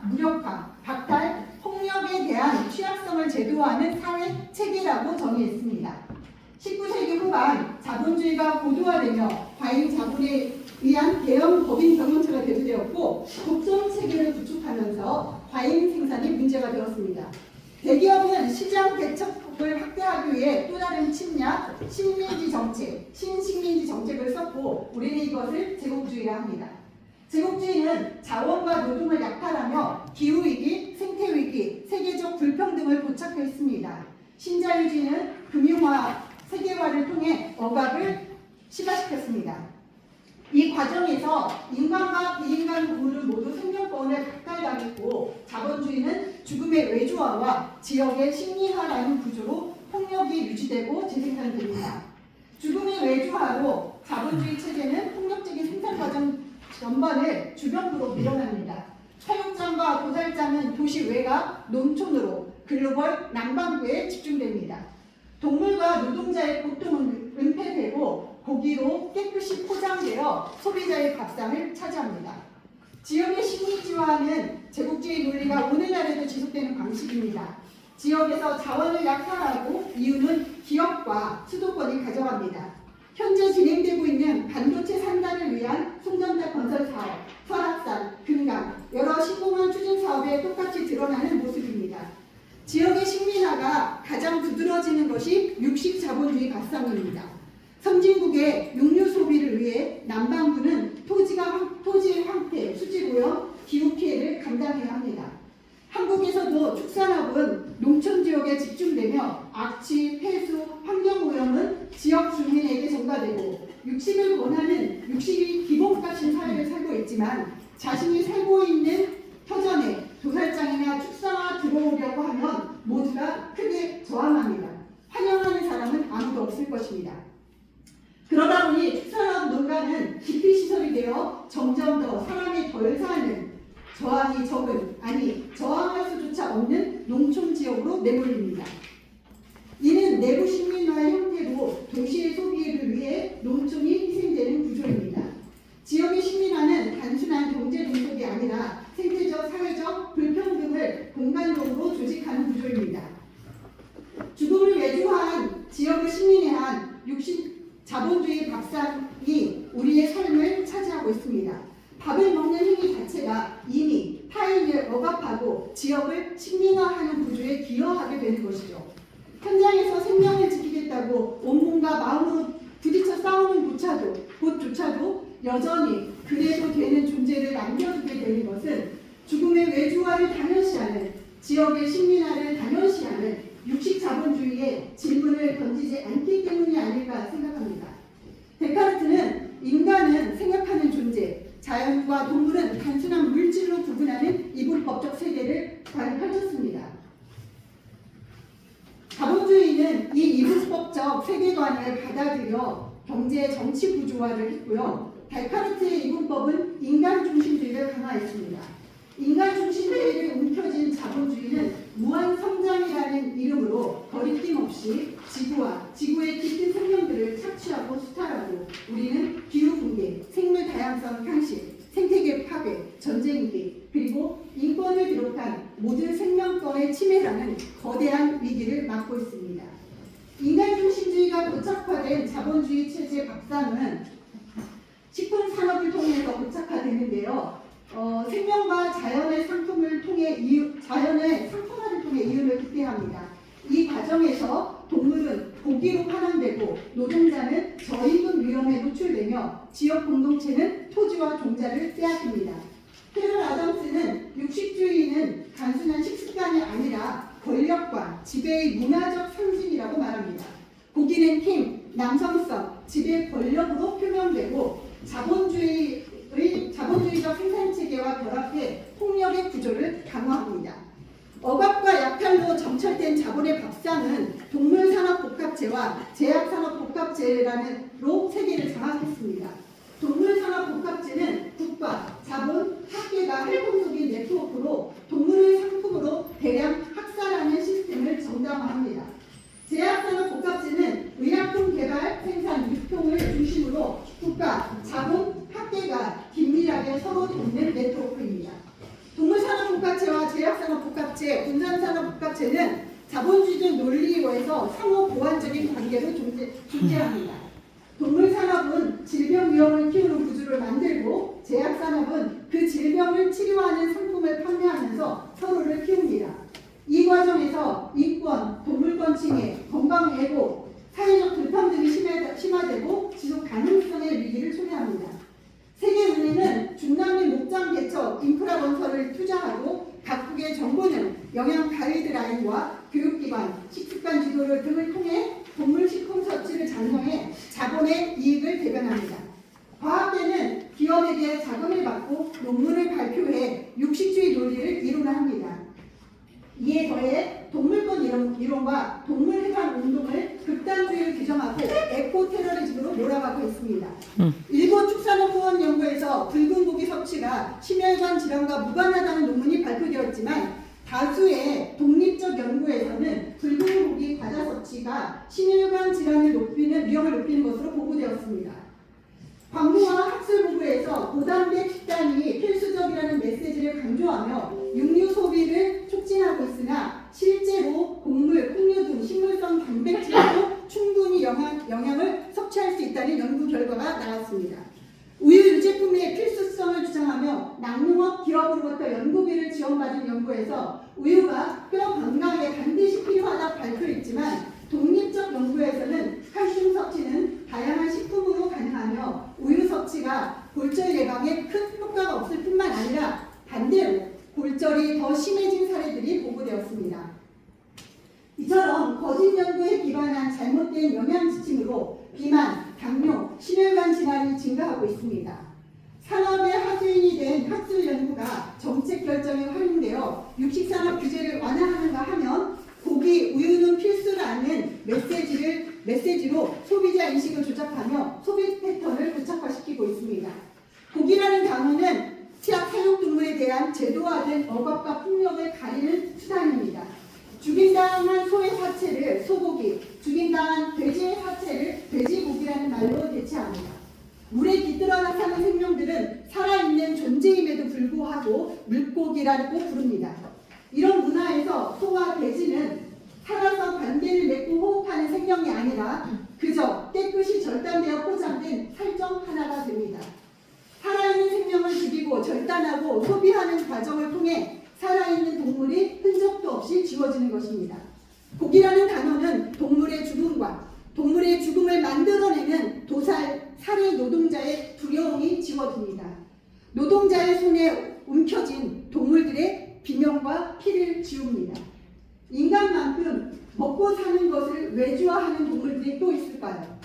무력화, 박탈, 폭력에 대한 취약성을 제도화하는 사회 체계라고 정의했습니다. 19세기 후반 자본주의가 고도화되며 과잉 자본에 의한 대형 법인 경영체가 대두되었고 독점 체계를 구축하면서 과잉 생산이 문제가 되었습니다. 대기업은 시장 개척을 확대하기 위해 또 다른 침략, 신식민지 정책을 썼고 우리는 이것을 제국주의라 합니다. 제국주의는 자원과 노동을 약탈하며 기후위기, 생태위기, 세계적 불평등을 포착했습니다. 신자유주의는 금융화, 세계화를 통해 억압을 심화시켰습니다. 이 과정에서 인간과 비인간 부분은 모두 생명권을 박탈당했고 자본주의는 죽음의 외주화와 지역의 심리화라는 구조로 폭력이 유지되고 재생산됩니다. 죽음의 외주화로 자본주의 체제는 폭력적인 생산 과정 전반을 주변부로 밀어냅니다. 사육장과 도살장은 도시 외곽, 농촌으로 글로벌 남반구에 집중됩니다. 동물과 노동자의 고통은 은폐되고 고기로 깨끗이 포장되어 소비자의 밥상을 차지합니다. 지역의 식민지화는 제국주의 논리가 오늘날에도 지속되는 방식입니다. 지역에서 자원을 약탈하고 이유는 기업과 수도권이 가져갑니다. 현재 진행되고 있는 반도체 산단을 위한 송전탑 건설 사업, 설악산, 금강, 여러 신공항 추진 사업에 똑같이 드러나는 모습입니다. 지역의 식민화가 가장 두드러지는 것이 육식 자본주의 발상입니다. 선진국의 육류 소비를 위해 남반구는 토지의 황폐, 수지오염, 기후 피해를 감당해야 합니다. 한국에서도 축산업은 농촌 지역에 집중되며 악취, 폐수, 환경오염은 지역 주민에게 전가되고 육식을 권하는 육식이 기본값인 사회를 살고 있지만 자신이 살고 있는 터전에 도살장이나 축사가 들어오려고 하면 모두가 크게 저항합니다. 환영하는 사람은 아무도 없을 것입니다. 그러다 보니 축산업 농가는 기피시설이 되어 점점 더 사람이 덜 사는 저항이 적은, 아니 저항할 수조차 없는 농촌 지역으로 내몰립니다. 이는 내부 식민화의 형태로 도시의 소비를 위해 농촌이 희생되는 구조입니다. 지역의 식민화는 단순한 경제 동속이 아니라 생태적, 사회적 불평등을 공간적으로 조직하는 구조입니다. 죽음을 외주화한 지역을 식민화한 자본주의 밥상이 우리의 삶을 차지하고 있습니다. 밥을 먹는 행위 자체가 이미 타인을 억압하고 지역을 식민화하는 구조에 기여하게 되는 것이죠. 현장에서 생명을 지키겠다고 온몸과 마음으로 부딪혀 싸우는 곳조차도 여전히 그래도 되는 존재를 남겨두게 되는 것은 죽음의 외주화를 당연시하는, 지역의 식민화를 당연시하는 육식 자본주의에 질문을 던지지 않기 때문이 아닐까 생각합니다. 데카르트는 인간은 생각하는 존재, 자연과 동물은 단순한 물질로 구분하는 이분법적 세계를 펼쳤습니다. 자본주의는 이 이분법적 세계관을 받아들여 경제 정치 구조화를 했고요. 데카르트의 이분법은 인간 중심주의를 강화했습니다. 인간 중심주의를 움켜쥔 자본주의는 무한 성장이라는 이름으로 거리낌 없이 지구의 깊은 생명들을 착취하고 수탈하고 우리는 기후 붕괴, 생물 다양성 향식, 생태계 파괴, 전쟁 위기, 그리고 인권을 비롯한 모든 생명권의 침해라는 거대한 위기를 맞고 있습니다. 인간 중심주의가 고착화된 자본주의 체제 밥상은 식품 산업을 통해서 고착화되는데요. 생명과 자연의 상품화를 통해 이윤을 극대화합니다. 이 과정에서 동물은 고기로 환원되고 노동자는 저임금 위험에 노출되며 지역 공동체는 토지와 종자를 빼앗깁니다. 캐럴 아담스는 육식주의는 단순한 식습관이 아니라 권력과 지배의 문화적 상징이라고 말합니다. 고기는 힘, 남성성, 지배 권력으로 표명되고 자본주의적 생산체계와 결합해 폭력의 구조를 강화합니다. 억압과 약탈로 점철된 자본의 밥상은 동물산업복합체와 제약산업복합체라는 세계를 장악했습니다. 동물산업복합체는 국가, 자본, 학계가 활동적인 네트워크로 동물을 상품으로 대량 학살하는 시스템을 정당화합니다. 제약산업복합체는 의약품 개발, 생산, 유통을 중심으로 국가, 자본, 학계가 긴밀하게 서로 돕는 네트워크입니다. 동물산업복합체 군산산업복합체, 군산산업복합체는 자본주의 논리에서 상호 보완적인 관계로 존재합니다. 동물산업은 질병 위험을 키우는 구조를 만들고 제약산업은 그 질병을 치료하는 상품을 판매하면서 서로를 키웁니다. 이 과정에서 인권, 동물권 침해, 건강 왜곡, 사회적 불평등이 심화되고 지속 가능성의 위기를 초래합니다. 세계은행은 중남미 목장 개척, 인프라 건설을 투자하고 각국의 정부는 영양 가이드라인과 교육기관, 식습관 지도를 등을 통해 동물식품 섭취를 장려해 자본의 이익을 대변합니다. 과학계는 기업에게 자금을 받고 논문을 발표해 육식주의 논리를 이론화합니다. 이에 더해 동물권 이론과 동물해방 운동을 극단주의로 규정하고 에코테러리즘으로 몰아가고 있습니다. 일본 축산업보건연구에서 붉은 고기 섭취가 심혈관 질환과 무관하다는 논문이 발표되었지만 다수의 독립적 연구에서는 붉은 고기 과자 섭취가 심혈관 질환을 위험을 높이는 것으로 보고되었습니다. 광고와 학술 보고에서 고단백 식단이 필수적이라는 메시지를 강조하며 육류 소비를 촉진하고 있으나 실제로 곡물, 콩류 등 식물성 단백질도 충분히 영양을 섭취할 수 있다는 연구 결과가 나왔습니다. 우유 유제품의 필수성을 주장하며 낙농업 기업으로부터 연구비를 지원받은 연구에서 우유가 뼈 건강에 반드시 필요하다 발표했지만 독립적 연구에서는 칼슘 섭취는 다양한 식품으로 가능하며 우유 섭취가 골절 예방에 큰 효과가 없을 뿐만 아니라 반대로 골절이 더 심해진 사례들이 보고되었습니다. 이처럼 거짓 연구에 기반한 잘못된 영양 지침으로 비만, 당뇨, 심혈관 질환이 증가하고 있습니다. 산업의 하수인이 된 학술 연구가 정책 결정에 활용되어 육식산업 규제를 완화하는가 하면 고기, 우유는 필수라는 메시지로 소비자 인식을 조작하며 소비 패턴을 고착화시키고 있습니다. 고기라는 단어는 치약 사육동물에 대한 제도화된 억압과 폭력을 가리는 수단입니다. 죽임당한 소의 사체를 소고기, 죽임당한 돼지의 사체를 돼지고기라는 말로 대체합니다. 물에 깃들어 사는 생명들은 살아있는 존재임에도 불구하고 물고기라고 부릅니다. 이런 문화에서 소와 돼지는 살아서 관계를 맺고 호흡하는 생명이 아니라 그저 깨끗이 절단되어 포장된 살점 하나가 됩니다. 살아있는 생명을 죽이고 절단하고 소비하는 과정을 통해 살아있는 동물이 흔적도 없이 지워지는 것입니다. 고기라는 단어는 동물의 죽음을 만들어내는 살해 노동자의 두려움이 지워집니다. 노동자의 손에 움켜진 동물들의 비명과 피를 지웁니다. 인간만큼 먹고 사는 것을 외주화하는 동물들이 또 있을까요?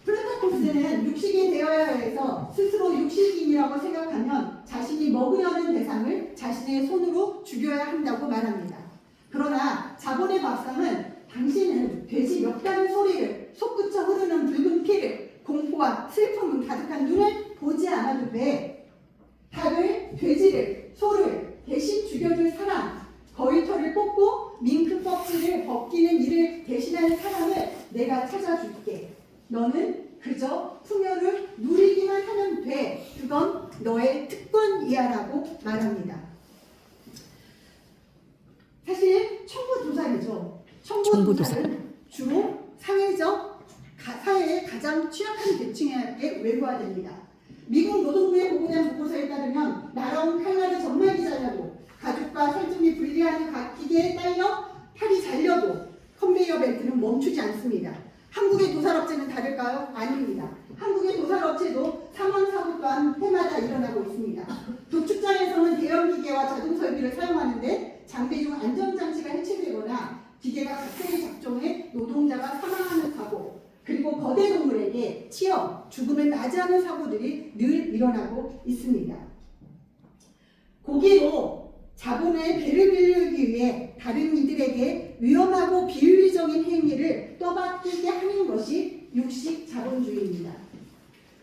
플라토스는 육식이 되어야 해서 스스로 육식인이라고 생각하면 자신이 먹으려는 대상을 자신의 손으로 죽여야 한다고 말합니다. 그러나 자본의 밥상은 당신은 돼지 몇 달의 소리를, 솟구쳐 흐르는 붉은 피를, 공포와 슬픔은 가득한 눈을 보지 않아도 돼. 닭을, 돼지를, 소를 대신 죽여줄 사람, 거위털을 뽑고 밍크 껍질을 벗기는 일을 대신할 사람을 내가 찾아줄게. 너는 그저 풍요를 누리기만 하면 돼. 그건 너의 특권이야 라고 말합니다. 사실 청부도살이죠. 청부도살은 주로 사회의 가장 취약한 계층에게 외부화됩니다. 미국 노동부의 보고된 보고서에 따르면 날아온 칼날이 정말이 잘려도 가죽과 살점이 분리하는 기계에 딸려 팔이 잘려도 컨베이어 벨트는 멈추지 않습니다. 한국의 도살업체는 다를까요? 아닙니다. 한국의 도살업체도 사망사고 또한 해마다 일어나고 있습니다. 도축장에서는 대형 기계와 자동 설비를 사용하는데 장비 중 안전장치가 해체되거나 기계가 갑자기 작동해 노동자가 사망하는 사고, 그리고 거대 동물에게 치여 죽음을 맞이하는 사고들이 늘 일어나고 있습니다. 고기로 자본의 배를 빌리기 위해 다른 이들에게 위험하고 비윤리적인 행위를 떠받들게 하는 것이 육식 자본주의입니다.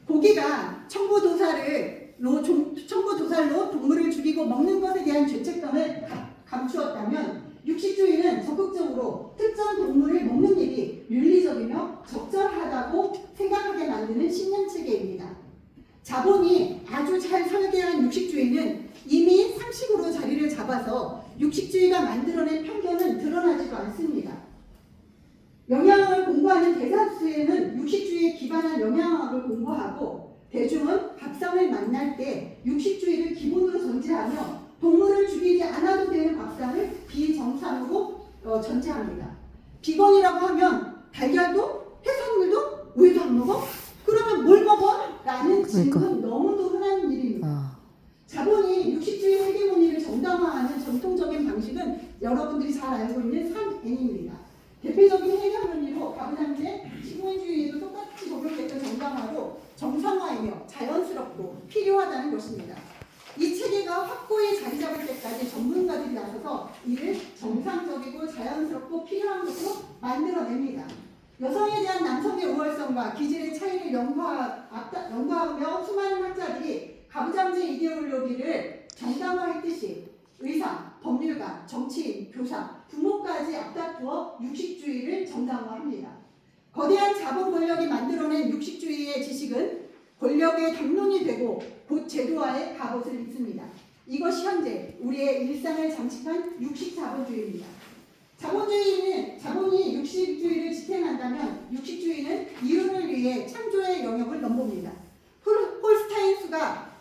고기가 청부도살로 동물을 죽이고 먹는 것에 대한 죄책감을 감추었다면 육식주의는 적극적으로 특정 동물을 먹는 일이 윤리적이며 적절하다고 생각하게 만드는 신념체계입니다. 자본이 아주 잘 설계한 육식주의는 이미 잡아서 육식주의가 만들어낸 편견은 드러나지도 않습니다. 영양학을 공부하는 대다수에는 육식주의에 기반한 영양학을 공부하고 대중은 밥상을 만날 때 육식주의를 기본으로 전제하며 동물을 죽이지 않아도 되는 밥상을 비정상으로 전제합니다. 비건이라고 하면 달걀도 해산물도 왜도 안 먹어? 그러면 뭘 먹어? 라는 질문 너무도 흔한 일입니다. 자본이 육식주의 헤게모니를 정당화하는 전통적인 방식은 여러분들이 잘 알고 있는 3N입니다. 대표적인 헤게모니로 가부장제 식민주의에도 똑같이 적용됐던 정당화로 정상화이며 자연스럽고 필요하다는 것입니다. 이 체계가 확고히 자리 잡을 때까지 전문가들이 나서서 이를 정상적이고 자연스럽고 필요한 것으로 만들어냅니다. 여성에 대한 남성의 우월성과 기질의 차이를 연구하며 수많은 학자들이 가부장제 이데올로기를 정당화했듯이 의사, 법률가, 정치인, 교사, 부모까지 앞다투어 육식주의를 정당화합니다. 거대한 자본 권력이 만들어낸 육식주의의 지식은 권력의 담론이 되고 곧 제도화의 갑옷을 입습니다. 이것이 현재 우리의 일상을 장식한 육식 자본주의입니다. 자본이 육식주의를 지탱한다면 육식주의는 이윤을 위해 창조의 영역을 넘봅니다. 홀스타인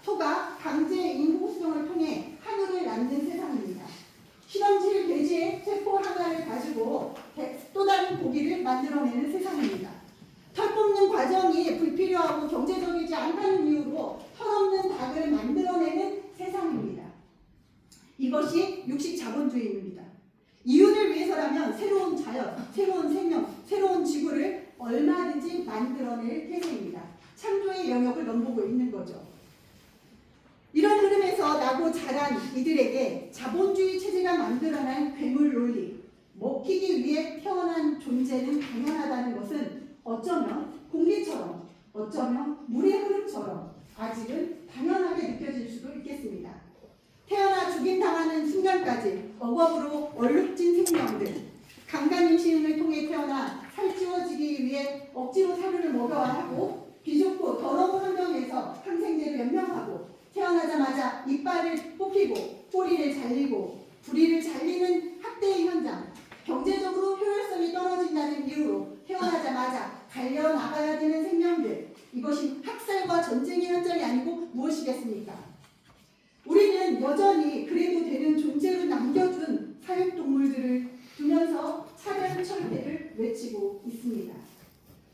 소가 강제 인공수정을 통해 한우를 낳는 세상입니다. 실험실 돼지의 세포 하나를 가지고 또 다른 고기를 만들어내는 세상입니다. 털 뽑는 과정이 불필요하고 경제적이지 않다는 이유로 털없는 닭을 만들어내는 세상입니다. 이것이 육식 자본주의입니다. 이윤을 위해서라면 새로운 자연, 새로운 생명, 새로운 지구를 얼마든지 만들어낼 태세입니다. 창조의 영역을 넘보고 있는 거죠. 이런 흐름에서 나고 자란 이들에게 자본주의 체제가 만들어낸 괴물 논리, 먹히기 위해 태어난 존재는 당연하다는 것은 어쩌면 공기처럼, 어쩌면 물의 흐름처럼 아직은 당연하게 느껴질 수도 있겠습니다. 태어나 죽임당하는 순간까지 억압으로 얼룩진 생명들, 강간임신을 통해 태어나 살찌워지기 위해 억지로 사료를 먹여야 하고 비좁고 더러운 환경에서 항생제를 연명하고 태어나자마자 이빨을 뽑히고 꼬리를 잘리고 부리를 잘리는 학대의 현장, 경제적으로 효율성이 떨어진다는 이유로 태어나자마자 갈려나가야 되는 생명들, 이것이 학살과 전쟁의 현장이 아니고 무엇이겠습니까? 우리는 여전히 그래도 되는 존재로 남겨준 사육동물들을 두면서 차별 철폐를 외치고 있습니다.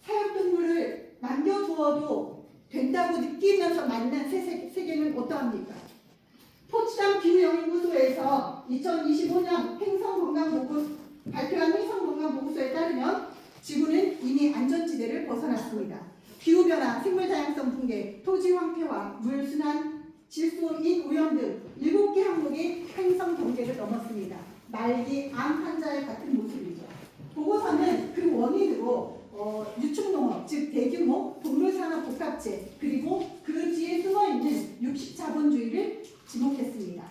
사육동물을 남겨두어도 된다고 느끼면서 만난 세계는 어떠합니까? 포츠담 기후연구소에서 2025년 발표한 행성건강보고서에 따르면 지구는 이미 안전지대를 벗어났습니다. 기후변화, 생물다양성 붕괴, 토지 황폐화, 물순환, 질소인 오염 등 7개 항목이 행성 경계를 넘었습니다. 말기 암 환자의 같은 모습이죠. 보고서는 그 원인으로 유축농업, 즉 대규모 동물산업 복합체, 그리고 그 뒤에 숨어있는 육식자본주의를 지목했습니다.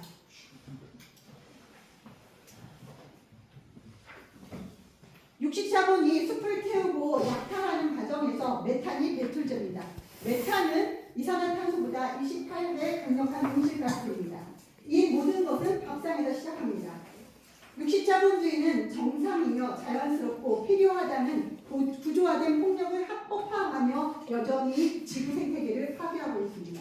육식자본이 숲을 태우고 약탈하는 과정에서 메탄이 배출됩니다. 메탄은 이산화탄소보다 28배 강력한 온실가스입니다. 이 모든 것은 밥상에서 시작합니다. 육식자본주의는 정상이며 자연스럽고 필요하다는 구조화된 폭력을 합법화하며 여전히 지구 생태계를 파괴하고 있습니다.